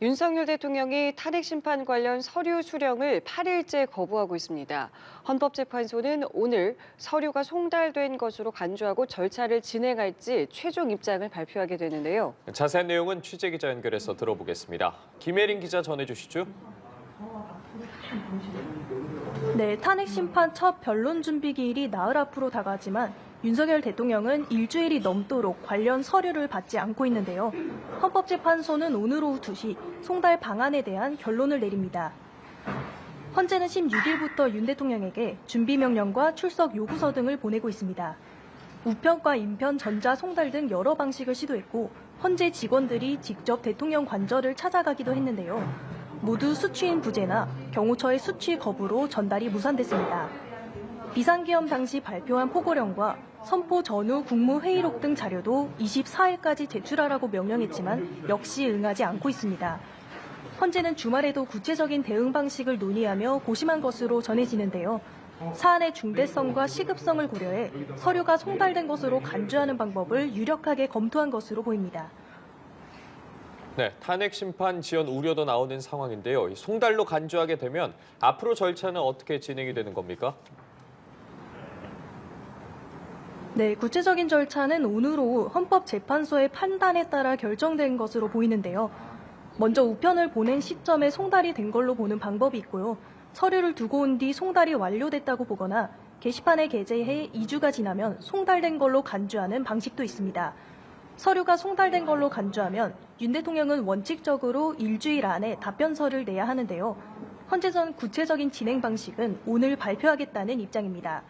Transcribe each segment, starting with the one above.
윤석열 대통령이 탄핵 심판 관련 서류 수령을 8일째 거부하고 있습니다. 헌법재판소는 오늘 서류가 송달된 것으로 간주하고 절차를 진행할지 최종 입장을 발표하게 되는데요. 자세한 내용은 취재기자 연결해서 들어보겠습니다. 김혜린 기자 전해주시죠. 네, 탄핵 심판 첫 변론 준비 기일이 나흘 앞으로 다가왔지만 윤석열 대통령은 일주일이 넘도록 관련 서류를 받지 않고 있는데요. 헌법재판소는 오늘 오후 2시 송달 방안에 대한 결론을 내립니다. 헌재는 16일부터 윤 대통령에게 준비명령과 출석 요구서 등을 보내고 있습니다. 우편과 인편, 전자, 송달 등 여러 방식을 시도했고 헌재 직원들이 직접 대통령 관저를 찾아가기도 했는데요. 모두 수취인 부재나 경호처의 수취 거부로 전달이 무산됐습니다. 비상계엄 당시 발표한 포고령과 선포 전후 국무회의록 등 자료도 24일까지 제출하라고 명령했지만 역시 응하지 않고 있습니다. 헌재는 주말에도 구체적인 대응 방식을 논의하며 고심한 것으로 전해지는데요. 사안의 중대성과 시급성을 고려해 서류가 송달된 것으로 간주하는 방법을 유력하게 검토한 것으로 보입니다. 네, 탄핵 심판 지연 우려도 나오는 상황인데요. 송달로 간주하게 되면 앞으로 절차는 어떻게 진행이 되는 겁니까? 네, 구체적인 절차는 오늘 오후 헌법재판소의 판단에 따라 결정된 것으로 보이는데요. 먼저 우편을 보낸 시점에 송달이 된 걸로 보는 방법이 있고요. 서류를 두고 온 뒤 송달이 완료됐다고 보거나 게시판에 게재해 2주가 지나면 송달된 걸로 간주하는 방식도 있습니다. 서류가 송달된 걸로 간주하면 윤 대통령은 원칙적으로 일주일 안에 답변서를 내야 하는데요. 헌재선 구체적인 진행 방식은 오늘 발표하겠다는 입장입니다.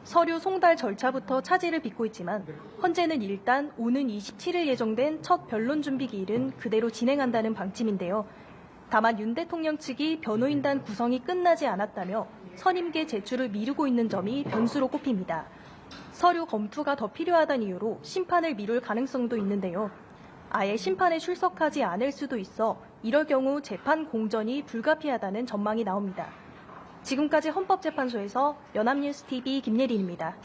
서류 송달 절차부터 차질을 빚고 있지만 헌재는 일단 오는 27일 예정된 첫 변론 준비 기일은 그대로 진행한다는 방침인데요. 다만 윤 대통령 측이 변호인단 구성이 끝나지 않았다며 선임계 제출을 미루고 있는 점이 변수로 꼽힙니다. 서류 검토가 더 필요하다는 이유로 심판을 미룰 가능성도 있는데요. 아예 심판에 출석하지 않을 수도 있어 이럴 경우 재판 공전이 불가피하다는 전망이 나옵니다. 지금까지 헌법재판소에서 연합뉴스TV 김예린입니다.